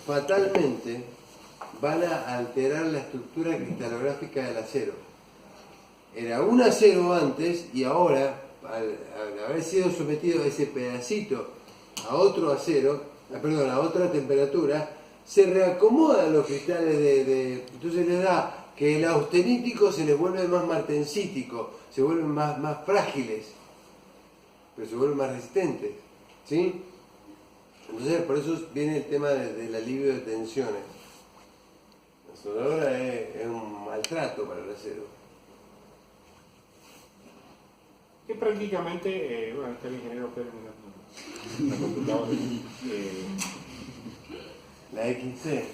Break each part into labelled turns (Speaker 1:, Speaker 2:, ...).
Speaker 1: fatalmente van a alterar la estructura cristalográfica del acero. Era un acero antes y ahora, al haber sido sometido a ese pedacito a otro acero, a otra temperatura, se reacomodan los cristales entonces les da que el austenítico se les vuelve más martensítico, se vuelven más frágiles, pero se vuelven más resistentes, ¿sí? Entonces por eso viene el tema del alivio de tensiones. La soldadura es un maltrato para el acero.
Speaker 2: Que prácticamente, bueno, está el ingeniero Pedro mirando la computadora.
Speaker 1: La XC.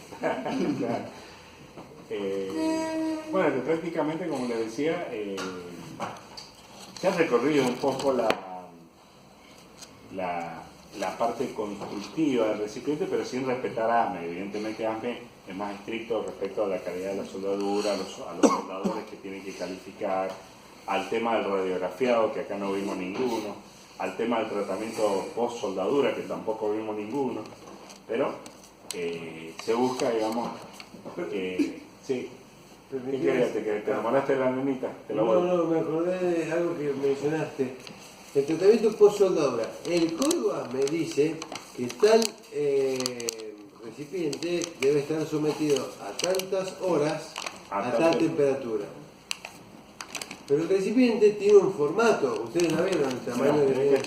Speaker 2: Claro. Bueno, que prácticamente, como les decía, se ha recorrido un poco la parte constructiva del recipiente, pero sin respetar a AME. Evidentemente AME es más estricto respecto a la calidad de la soldadura, a los soldadores que tienen que calificar, al tema del radiografiado, que acá no vimos ninguno, al tema del tratamiento post-soldadura, que tampoco vimos ninguno, pero se busca, digamos, sí. ¿Qué querías? ¿Te enamoraste de la nenita?
Speaker 1: No, me acordé de algo que mencionaste. El tratamiento post-soldadura. El código ASME dice que tal recipiente debe estar sometido a tantas horas, a tal temperatura. Pero el recipiente tiene un formato. Ustedes la vieron, el tamaño de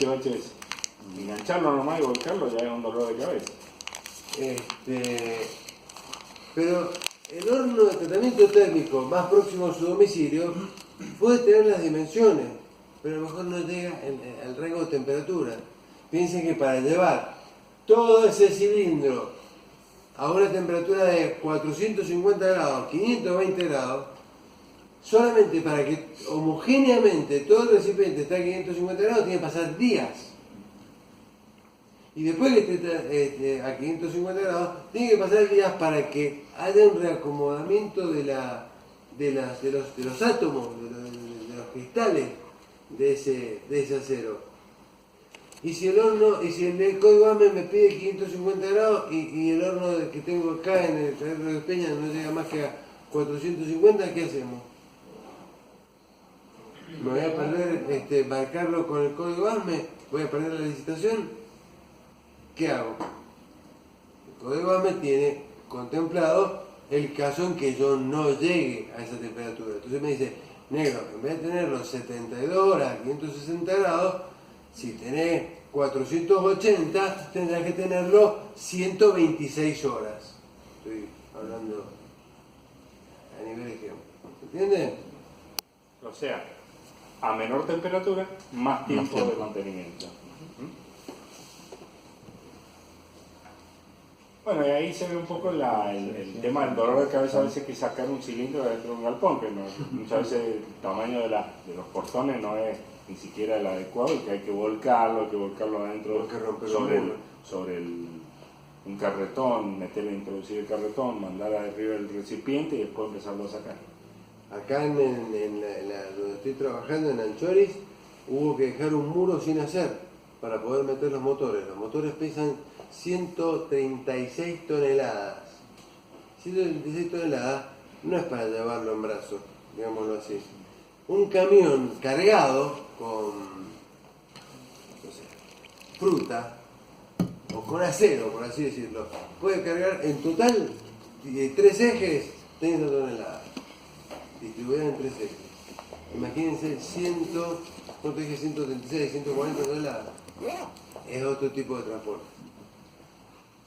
Speaker 2: engancharlo nomás y volcarlo ya es un dolor de cabeza.
Speaker 1: Pero el horno de tratamiento térmico más próximo a su domicilio puede tener las dimensiones, pero a lo mejor no llega al rango de temperatura. Piensen que para llevar todo ese cilindro a una temperatura de 450 grados, 520 grados, solamente para que homogéneamente todo el recipiente esté a 550 grados, tiene que pasar días. Y después que esté a 550 grados, tiene que pasar días para que haya un reacomodamiento de los átomos, de los cristales de ese acero. Y si el código AME me pide 550 grados y el horno que tengo acá en el Taller de Peña no llega más que a 450, ¿qué hacemos? ¿Me voy a perder marcarlo con el código ASME? ¿Voy a perder la licitación? ¿Qué hago? El código ASME tiene contemplado el caso en que yo no llegue a esa temperatura. Entonces me dice, negro, en vez de tenerlo 72 horas, 560 grados, si tenés 480, tendrás que tenerlo 126 horas. Estoy hablando a nivel ejemplo. ¿Entienden?
Speaker 2: O sea, a menor temperatura, más tiempo de mantenimiento. Bueno, y ahí se ve un poco el tema del dolor de cabeza. A veces que sacar un cilindro dentro de un galpón, que muchas veces el tamaño de los portones no es ni siquiera el adecuado, y que hay que volcarlo adentro sobre un carretón, introducir el carretón, mandar arriba el recipiente y después empezarlo a sacar.
Speaker 1: Acá donde estoy trabajando, en Anchoris, hubo que dejar un muro sin hacer para poder meter los motores. Los motores pesan 136 toneladas. 136 toneladas no es para llevarlo en brazos, digámoslo así. Un camión cargado con, fruta o con acero, por así decirlo, puede cargar en total 3 ejes 30 toneladas. Distribuida en 3 ejes. Imagínense 136, 140 toneladas. Es otro tipo de transporte.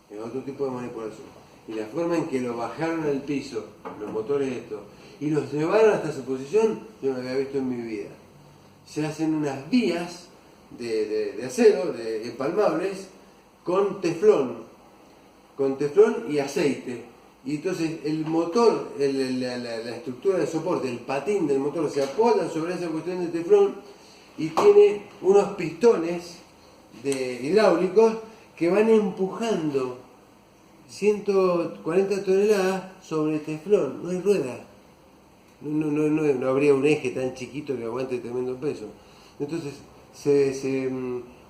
Speaker 1: Es otro tipo de manipulación. Y la forma en que lo bajaron al piso, los motores estos, y los llevaron hasta su posición, yo no había visto en mi vida. Se hacen unas vías de acero, de empalmables, con teflón y aceite. Y entonces el motor, la estructura de soporte, el patín del motor se apoya sobre esa cuestión de teflón y tiene unos pistones hidráulicos que van empujando 140 toneladas sobre teflón. No hay rueda. No habría un eje tan chiquito que aguante tremendo peso. Entonces se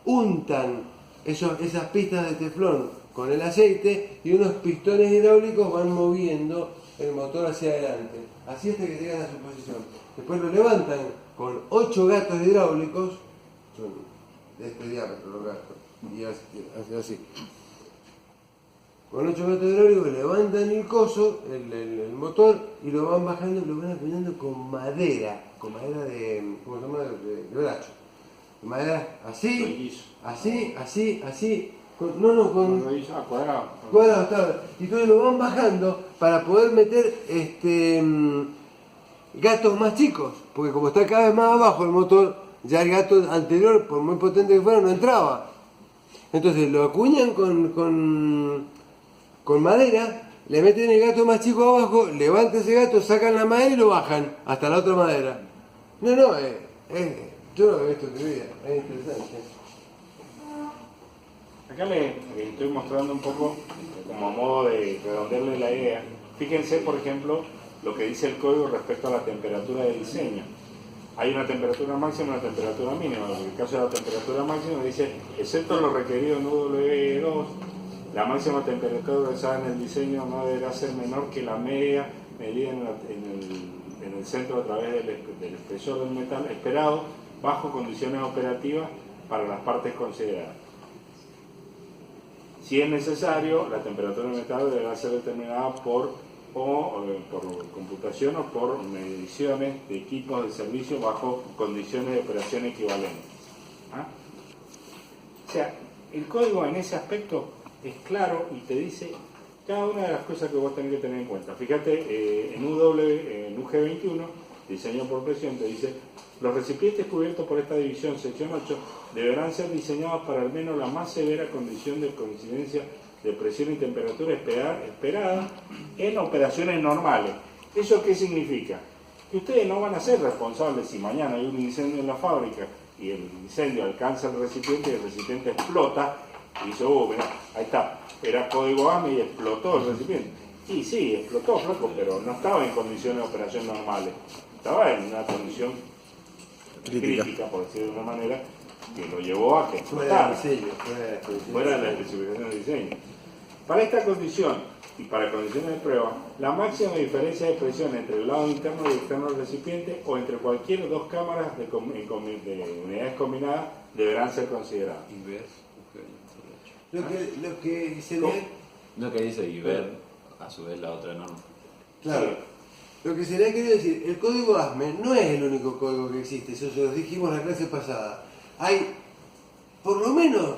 Speaker 1: untan esas pistas de teflón con el aceite y unos pistones hidráulicos van moviendo el motor hacia adelante, así hasta que llegan a su posición. Después lo levantan con 8 gatos hidráulicos, son de este diámetro los gatos, y así. Con 8 gatos hidráulicos levantan el coso, el motor, y lo van bajando y lo van apoyando con madera de, ¿cómo se llama? De bracho. Madera así, así, con cuadrado está. Y entonces lo van bajando para poder meter gatos más chicos, porque como está cada vez más abajo el motor, ya el gato anterior, por muy potente que fuera, no entraba. Entonces lo acuñan con madera, le meten el gato más chico abajo, levantan ese gato, sacan la madera y lo bajan hasta la otra madera. No, yo lo he visto en mi vida, es interesante.
Speaker 2: Acá les estoy mostrando un poco, como a modo de redondearle la idea. Fíjense, por ejemplo, lo que dice el código respecto a la temperatura de diseño. Hay una temperatura máxima y una temperatura mínima. En el caso de la temperatura máxima dice, excepto lo requerido en UWE2, la máxima temperatura realizada en el diseño no deberá ser menor que la media medida en el centro a través del espesor del metal esperado bajo condiciones operativas para las partes consideradas. Si es necesario, la temperatura del metal deberá ser determinada por computación o por mediciones de equipos de servicio bajo condiciones de operación equivalentes. ¿Ah? O sea, el código en ese aspecto es claro y te dice cada una de las cosas que vos tenés que tener en cuenta. Fíjate, en UG21, diseño por presión, te dice: los recipientes cubiertos por esta división, sección 8, deberán ser diseñados para al menos la más severa condición de coincidencia de presión y temperatura esperada en operaciones normales. ¿Eso qué significa? Que ustedes no van a ser responsables si mañana hay un incendio en la fábrica y el incendio alcanza el recipiente y el recipiente explota y dice, mira, ahí está, era código AME y explotó el recipiente. Y sí, explotó, flaco, pero no estaba en condiciones de operación normales, estaba en una condición crítica, por decirlo de una manera, que lo llevó a que explotara, fuera de la especificación de diseño. Para esta condición y para condiciones de prueba, la máxima diferencia de presión entre el lado interno y externo del recipiente o entre cualquier dos cámaras de unidades combinadas deberán ser consideradas.
Speaker 1: Lo que sería...
Speaker 3: Lo que dice y ver a su vez la otra norma.
Speaker 1: Claro. Sí. Lo que se le ha querido decir, el código ASME no es el único código que existe, eso se lo dijimos en la clase pasada. Hay, por lo menos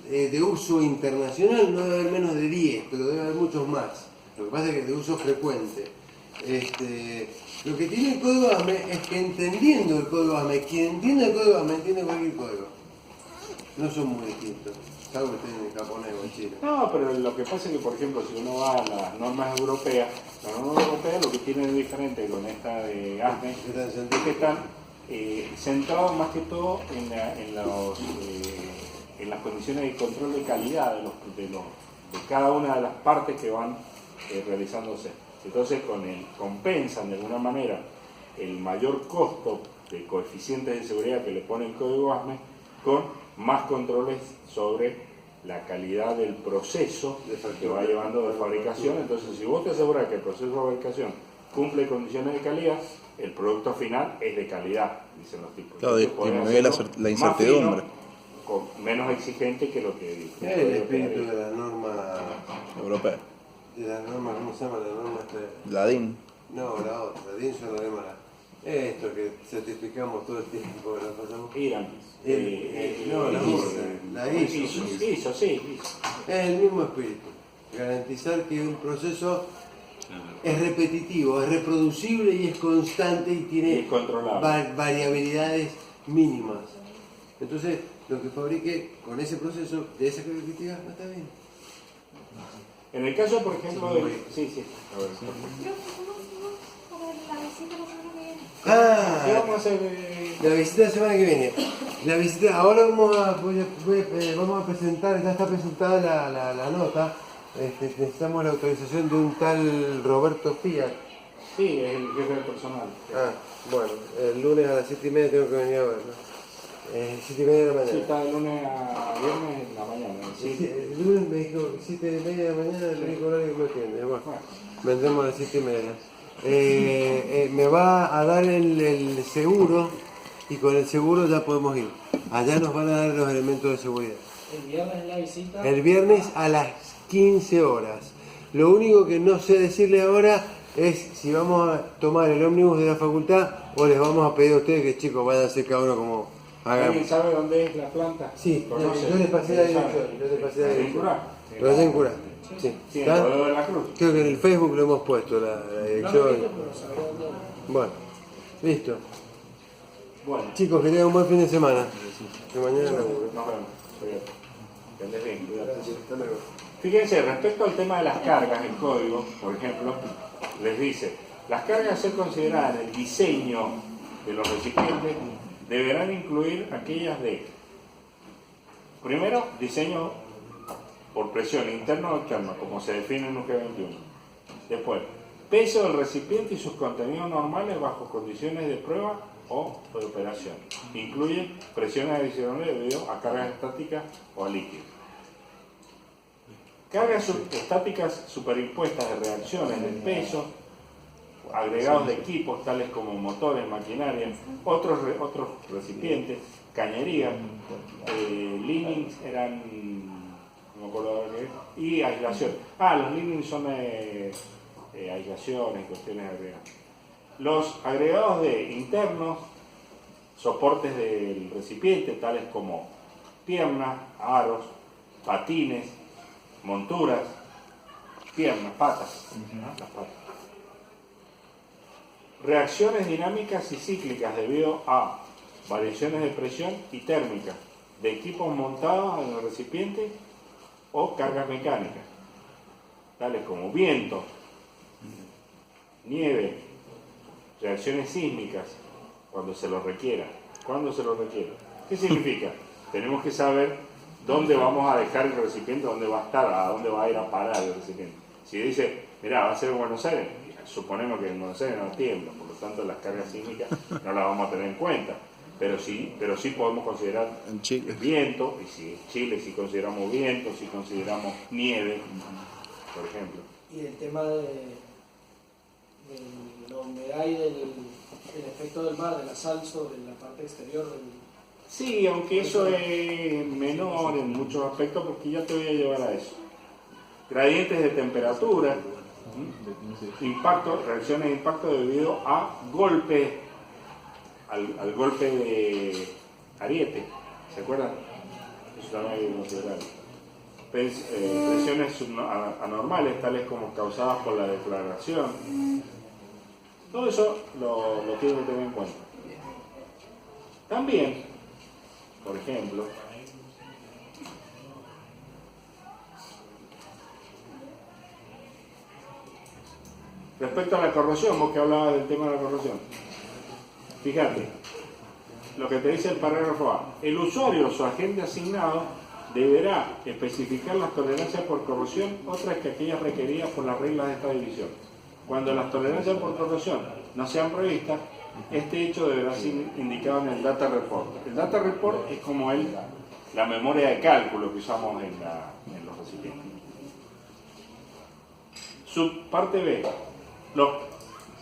Speaker 1: de uso internacional, no debe haber menos de 10, pero debe haber muchos más. Lo que pasa es que es de uso frecuente. Lo que tiene el código ASME es que entendiendo el código ASME, quien entiende el código ASME entiende cualquier código. No son muy distintos, salvo que estén en japonés o en chino.
Speaker 2: No, pero lo que pasa es que, por ejemplo, si uno va a las normas europeas, las normas europeas lo que tienen de diferente con esta de ASME es que están centrados más que todo en las condiciones de control de calidad de cada una de las partes que van realizándose. Entonces compensan de alguna manera el mayor costo de coeficientes de seguridad que le pone el código ASME con más controles sobre la calidad del proceso que va llevando de fabricación. Entonces, si vos te aseguras que el proceso de fabricación cumple condiciones de calidad, el producto final es de calidad, dicen los tipos.
Speaker 4: Claro, disminuye la incertidumbre.
Speaker 2: Menos exigente que lo que dice.
Speaker 1: Es el espíritu de la norma
Speaker 4: europea.
Speaker 1: De la norma, ¿cómo se llama la norma?
Speaker 4: La DIN.
Speaker 1: No, la otra, la DIN son la alemana. Esto que certificamos todo el tiempo, la pasamos.
Speaker 2: Irán.
Speaker 1: No, la ISO.
Speaker 2: ISO, sí.
Speaker 1: Es el mismo espíritu. Garantizar que un proceso es repetitivo, es reproducible y es constante y tiene variabilidades mínimas. Entonces, lo que fabrique con ese proceso de esa característica no está bien.
Speaker 2: En el caso, por ejemplo, de... Sí. A ver. ¿Qué vamos a hacer?
Speaker 1: La visita la semana que viene. La visita, ahora vamos a presentar, ya está presentada la nota. Necesitamos la autorización de un tal Roberto Fiat.
Speaker 2: Sí, es el jefe del personal.
Speaker 1: Bueno, el lunes a las 7:30 tengo que venir a verlo. 7:30 de la
Speaker 2: Sí,
Speaker 1: mañana.
Speaker 2: está de lunes a viernes en la mañana.
Speaker 1: Sí,
Speaker 2: Sí.
Speaker 1: el lunes me dijo 7:30 de la mañana, el único horario que me atiende. Bueno, vendremos a las 7:30. Me va a dar el seguro y con el seguro ya podemos ir. Allá nos van a dar los elementos de seguridad.
Speaker 5: El viernes es la visita.
Speaker 1: El viernes a las 15 horas. Lo único que no sé decirle ahora es si vamos a tomar el ómnibus de la facultad o les vamos a pedir a ustedes que chicos vayan a hacer cada uno como hagan.
Speaker 2: ¿Alguien sabe dónde es la planta?
Speaker 1: Sí,
Speaker 2: ¿Conoce?
Speaker 1: yo les pasé la dirección. Yo les pasé la
Speaker 2: ¿En
Speaker 1: dirección.
Speaker 2: Curá?
Speaker 1: Lo hacen curar. Sí.
Speaker 2: Sí, en
Speaker 1: ¿Está?
Speaker 2: Rodeo de la Cruz.
Speaker 1: Creo que en el Facebook lo hemos puesto la
Speaker 5: No lo
Speaker 1: dirección.
Speaker 5: viste, pero sabía dónde era.
Speaker 1: Bueno, listo.
Speaker 2: Bueno,
Speaker 1: Chicos, que tengan un buen fin de semana. Que mañana laburo.
Speaker 2: nos vemos. Cuídate. Que andes bien, cuídate.
Speaker 1: Hasta luego.
Speaker 2: Fíjense, respecto al tema de las cargas, el código, por ejemplo, les dice, las cargas a ser consideradas en el diseño de los recipientes deberán incluir aquellas de, primero, diseño por presión interno o externo, como se define en UG 21. Después, peso del recipiente y sus contenidos normales bajo condiciones de prueba o de operación. Incluye presiones adicionales debido a cargas estáticas o a líquidos. Cargas estáticas superimpuestas de reacciones de peso, agregados de equipos tales como motores, maquinaria, otros recipientes, cañerías, linings eran, no me acuerdo ahora qué, y aislación. Los linings son aislaciones, cuestiones agregadas. Los agregados de internos, soportes del recipiente tales como piernas, aros, patines, monturas, piernas, patas, las patas. Reacciones dinámicas y cíclicas debido a variaciones de presión y térmica de equipos montados en el recipiente o cargas mecánicas, tales como viento, nieve, reacciones sísmicas, cuando se lo requiera. ¿Qué significa? Tenemos que saber dónde vamos a dejar el recipiente, dónde va a estar, a dónde va a ir a parar el recipiente. Si dice, mira, va a ser en Buenos Aires, suponemos que en Buenos Aires no tiembla, por lo tanto las cargas sísmicas no las vamos a tener en cuenta, pero sí podemos considerar
Speaker 4: En Chile.
Speaker 2: viento, y si Chile si consideramos viento, si consideramos nieve, por ejemplo.
Speaker 5: Y el tema de la humedad y del efecto del mar, de la sal sobre la parte exterior del...
Speaker 2: Sí, aunque eso es menor en muchos aspectos, porque ya te voy a llevar a eso. Gradientes de temperatura, impacto, reacciones de impacto debido a golpe, al golpe de ariete, ¿se acuerdan? Eso también hay que considerar. Presiones anormales, tales como causadas por la declaración. Todo eso lo tienen que tener en cuenta. También, por ejemplo, respecto a la corrosión, vos que hablabas del tema de la corrosión, fíjate, lo que te dice el parágrafo A, el usuario o su agente asignado deberá especificar las tolerancias por corrosión, otras que aquellas requeridas por las reglas de esta división. Cuando las tolerancias por corrosión no sean previstas, este hecho deberá ser indicado en el data report. El data report es como la memoria de cálculo que usamos en los recipientes. Subparte B. Los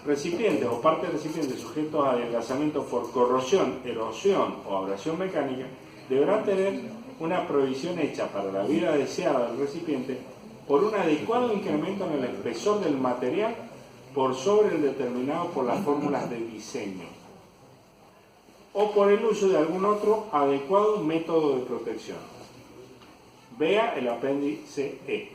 Speaker 2: recipientes o partes de recipientes sujetos a adelgazamiento por corrosión, erosión o abrasión mecánica deberán tener una provisión hecha para la vida deseada del recipiente por un adecuado incremento en el espesor del material por sobre el determinado por las fórmulas de diseño o por el uso de algún otro adecuado método de protección. Vea el apéndice E.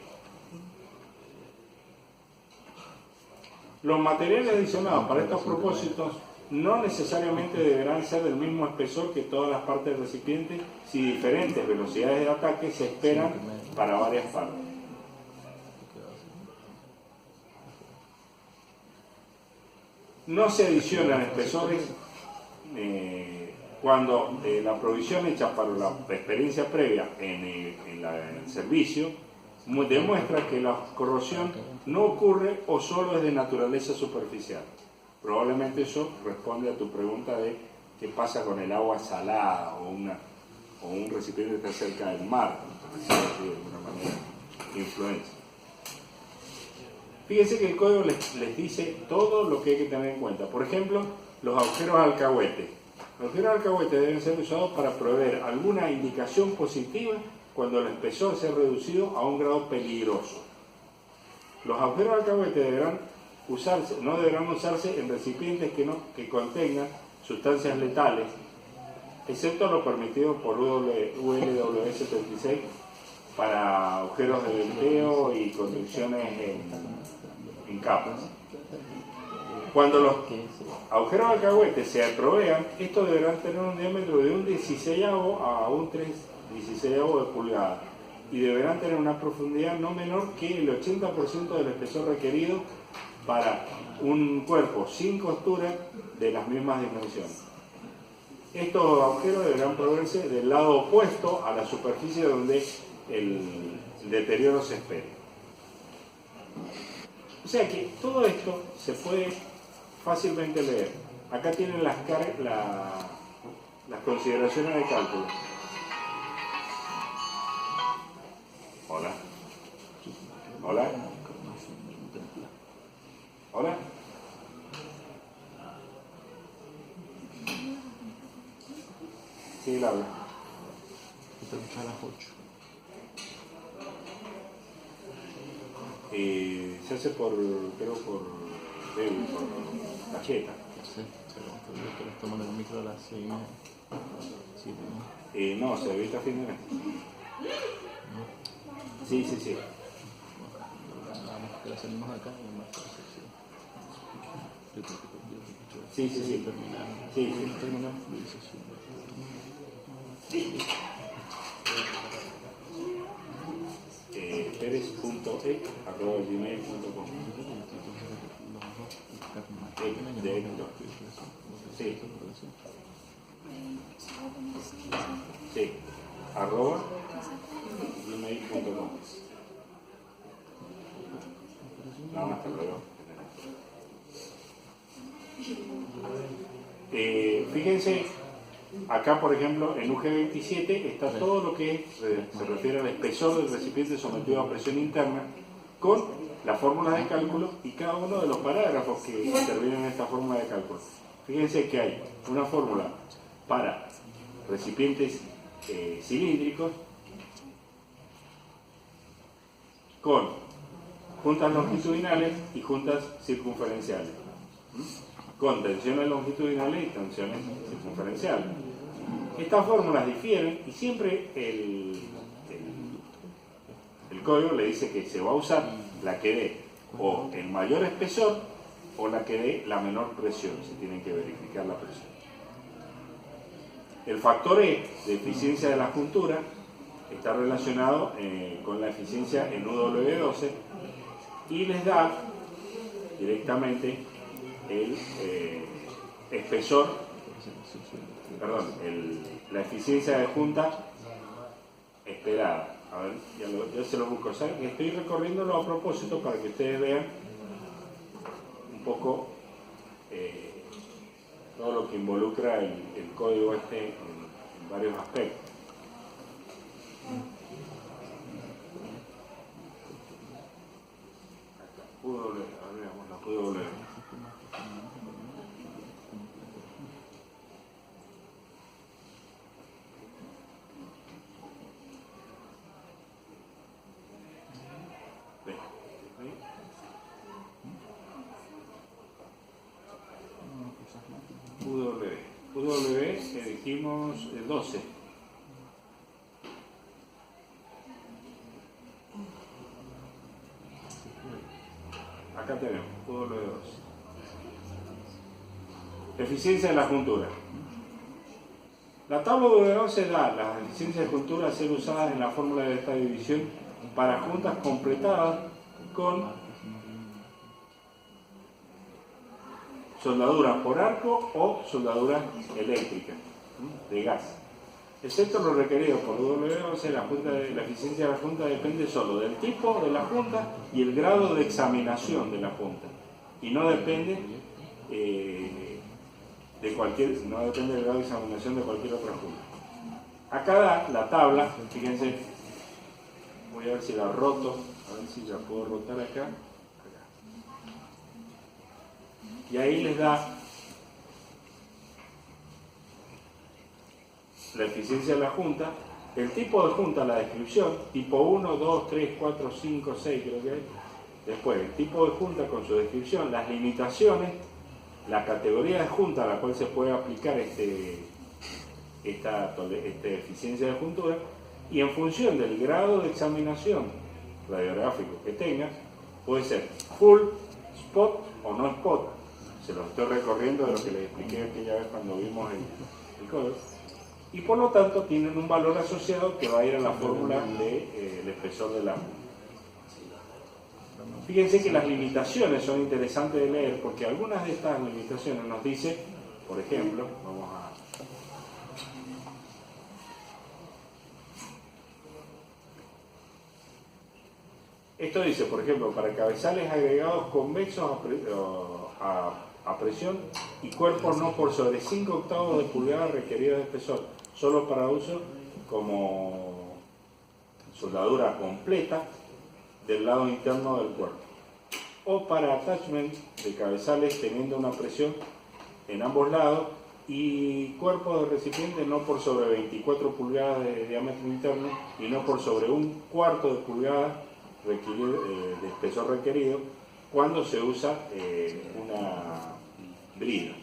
Speaker 2: Los materiales adicionados para estos propósitos no necesariamente deberán ser del mismo espesor que todas las partes del recipiente si diferentes velocidades de ataque se esperan para varias partes. No se adicionan espesores cuando la provisión hecha para la experiencia previa en el servicio demuestra que la corrosión no ocurre o solo es de naturaleza superficial. Probablemente eso responde a tu pregunta de qué pasa con el agua salada o un recipiente que está cerca del mar, de alguna manera, influencia. Fíjense que el código les dice todo lo que hay que tener en cuenta. Por ejemplo, los agujeros alcahuete. Los agujeros alcahuete deben ser usados para proveer alguna indicación positiva cuando el espesor sea reducido a un grado peligroso. Los agujeros alcahuete no deberán usarse en recipientes que contengan sustancias letales, excepto lo permitido por ULW 76 para agujeros de venteo y construcciones en capas. Cuando los agujeros alcahuete se provean, estos deberán tener un diámetro de un 16avo a un 3/16avo de pulgada y deberán tener una profundidad no menor que el 80% del espesor requerido para un cuerpo sin costura de las mismas dimensiones. Estos agujeros deberán proveerse del lado opuesto a la superficie donde el deterioro se espera. O sea que todo esto se puede fácilmente leer. Acá tienen las consideraciones de cálculo. Hola. Hola. Hola. Sí, la habla.
Speaker 4: A las 8.
Speaker 2: Se hace por tarjeta.
Speaker 4: Sí, pero estamos en el micro a las 6.
Speaker 2: No, se evita a fin de mes. Sí.
Speaker 4: Vamos a hacernos acá y más cosas.
Speaker 2: Sí.
Speaker 4: Terminar
Speaker 2: Perez.e@gmail.com. De Héctor. Sí. Sí. @gmail.com. No, hasta luego. Fíjense, acá por ejemplo en UG27 está todo lo que se refiere al espesor del recipiente sometido a presión interna con las fórmulas de cálculo y cada uno de los parágrafos que intervienen en esta fórmula de cálculo. Fíjense que hay una fórmula para recipientes cilíndricos con juntas longitudinales y juntas circunferenciales, con tensiones longitudinales y tensiones circunferenciales. Estas fórmulas difieren y siempre el código le dice que se va a usar la que dé o el mayor espesor o la que dé la menor presión. Se tiene que verificar la presión. El factor E de eficiencia de la juntura está relacionado con la eficiencia en UW12 y les da directamente el espesor, perdón, la eficiencia de junta esperada. A ver, ya se lo busco. ¿Saben? Estoy recorriéndolo a propósito para que ustedes vean un poco todo lo que involucra el código en varios aspectos. W. W que dijimos el 12. Acá tenemos W12. Eficiencia de la juntura. La tabla W12 da las eficiencias de juntura a ser usadas en la fórmula de esta división para juntas completadas con soldaduras por arco o soldaduras eléctricas de gas. Excepto lo requerido por W12, la eficiencia de la junta depende solo del tipo de la junta y el grado de examinación de la junta. Y no depende de cualquier, no depende del grado de examinación de cualquier otra junta. Acá da la tabla, fíjense, voy a ver si la roto, a ver si la puedo rotar acá. Y ahí les da la eficiencia de la junta, el tipo de junta, la descripción, tipo 1, 2, 3, 4, 5, 6 creo que hay. Después, el tipo de junta con su descripción, las limitaciones, la categoría de junta a la cual se puede aplicar esta eficiencia de juntura, y en función del grado de examinación radiográfico que tengas, puede ser full, spot o no spot. Se lo estoy recorriendo de lo que les expliqué aquella vez cuando vimos el código. Y por lo tanto tienen un valor asociado que va a ir a la fórmula del espesor de la junta. Fíjense que las limitaciones son interesantes de leer porque algunas de estas limitaciones nos dice, por ejemplo, vamos a... Esto dice, por ejemplo, para cabezales agregados convexos a presión y cuerpos no por sobre 5 octavos de pulgada requeridos de espesor, solo para uso como soldadura completa del lado interno del cuerpo, o para attachment de cabezales teniendo una presión en ambos lados y cuerpos de recipiente no por sobre 24 pulgadas de diámetro interno y no por sobre un cuarto de pulgada de espesor requerido cuando se usa una brida.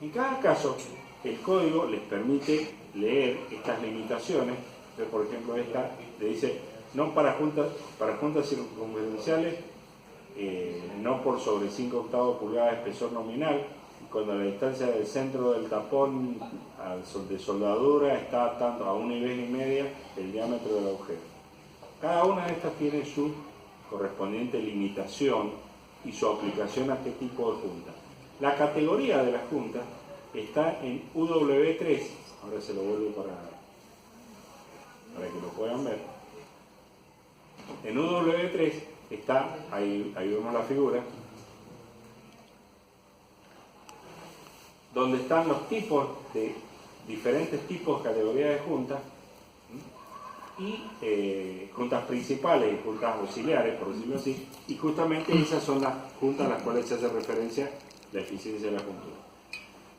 Speaker 2: En cada caso, el código les permite leer estas limitaciones. Por ejemplo, esta le dice no para juntas circunferenciales, no por sobre 5 octavos pulgadas de espesor nominal, cuando la distancia del centro del tapón de soldadura está tanto a 1,5 veces el diámetro del agujero. Cada una de estas tiene su correspondiente limitación y su aplicación a qué tipo de junta. La categoría de la junta está en UW3, ahora se lo vuelvo para que lo puedan ver. En UW3 está, ahí vemos la figura, donde están los tipos de diferentes tipos de categorías de juntas y juntas principales y juntas auxiliares, por decirlo así, y justamente esas son las juntas a las cuales se hace referencia la eficiencia de la juntura.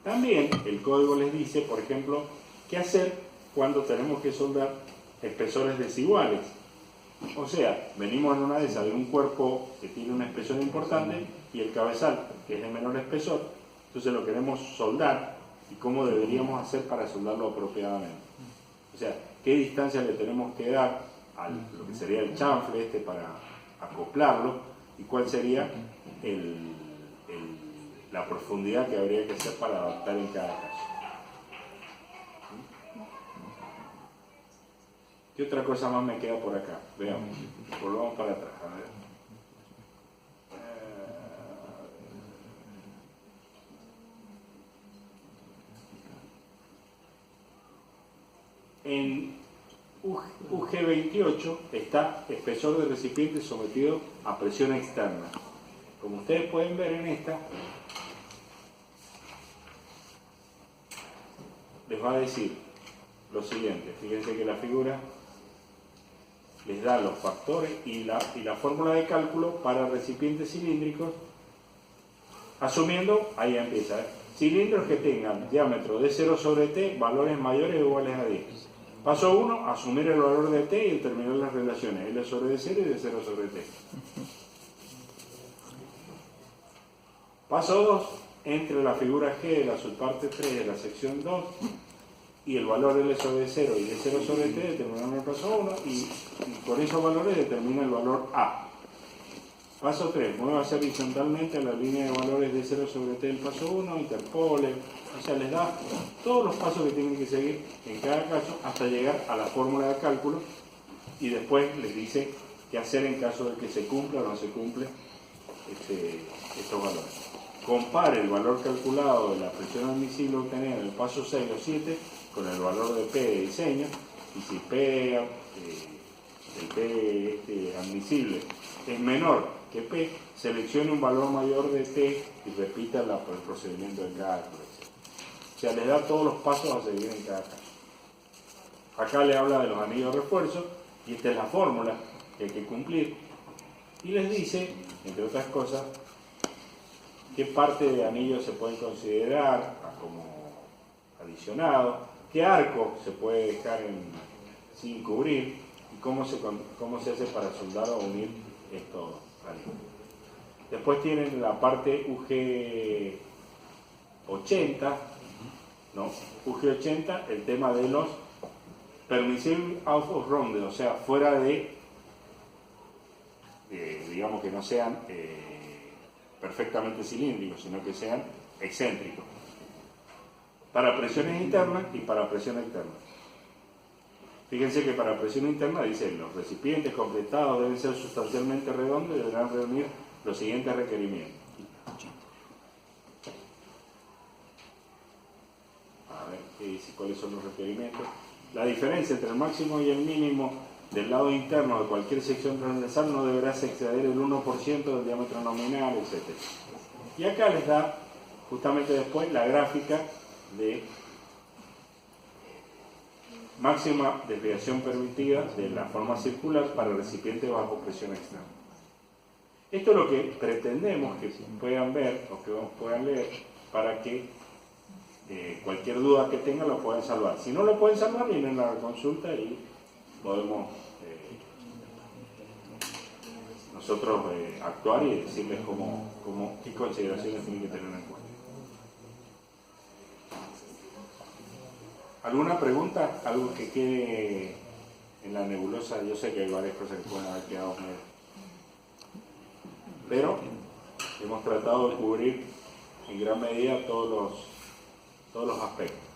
Speaker 2: También el código les dice, por ejemplo, qué hacer cuando tenemos que soldar espesores desiguales. O sea, venimos en una de esas de un cuerpo que tiene una espesor importante y el cabezal, que es de menor espesor, entonces lo queremos soldar y cómo deberíamos hacer para soldarlo apropiadamente. O sea, qué distancia le tenemos que dar a lo que sería el chanfle para acoplarlo y cuál sería la profundidad que habría que hacer para adaptar en cada caso. ¿Qué otra cosa más me queda por acá? Veamos, volvamos para atrás. A ver. En UG28 está espesor de recipiente sometido a presión externa. Como ustedes pueden ver en esta, les va a decir lo siguiente. Fíjense que la figura les da los factores y la fórmula de cálculo para recipientes cilíndricos, asumiendo, ahí empieza, cilindros que tengan diámetro de 0 sobre t, valores mayores o iguales a 10. Paso 1, asumir el valor de t y determinar las relaciones L sobre D0 y de 0 sobre t. Paso 2, entre la figura G de la subparte 3 de la sección 2 y el valor L sobre 0 y de 0 sobre t determinamos el paso 1 y con esos valores determina el valor A. Paso 3, muévase horizontalmente a la línea de valores de 0 sobre t del paso 1, interpole, o sea, les da todos los pasos que tienen que seguir en cada caso hasta llegar a la fórmula de cálculo y después les dice qué hacer en caso de que se cumpla o no se cumple estos valores. Compare el valor calculado de la presión admisible obtenida en el paso 6 o 7 con el valor de P de diseño y si P, el P admisible es menor que P, seleccione un valor mayor de T y repita el procedimiento de cálculo. O sea, les da todos los pasos a seguir en cada caso. Acá le habla de los anillos de refuerzo y esta es la fórmula que hay que cumplir. Y les dice, entre otras cosas, qué parte de anillo se puede considerar como adicionado, qué arco se puede dejar sin cubrir y cómo se hace para soldar o unir estos anillos. Después tienen la parte UG80, ¿no? UG80, el tema de los permissible out of rounded, o sea, fuera de, digamos que no sean perfectamente cilíndricos, sino que sean excéntricos. Para presiones internas y para presión externa. Fíjense que para presión interna dice, los recipientes completados deben ser sustancialmente redondos y deberán reunir los siguientes requerimientos. A ver, ¿qué dice? ¿Cuáles son los requerimientos? La diferencia entre el máximo y el mínimo del lado interno de cualquier sección transversal no deberá exceder el 1% del diámetro nominal, etc. Y acá les da justamente después la gráfica de máxima desviación permitida de la forma circular para el recipiente bajo presión externa. Esto es lo que pretendemos que puedan ver o que puedan leer para que cualquier duda que tengan lo puedan salvar. Si no lo pueden salvar, vienen a la consulta y podemos nosotros actuar y decirles qué consideraciones tienen que tener en cuenta. ¿Alguna pregunta? ¿Algo que quede en la nebulosa? Yo sé que hay varias cosas que pueden haber quedado medio, pero hemos tratado de cubrir en gran medida todos los aspectos.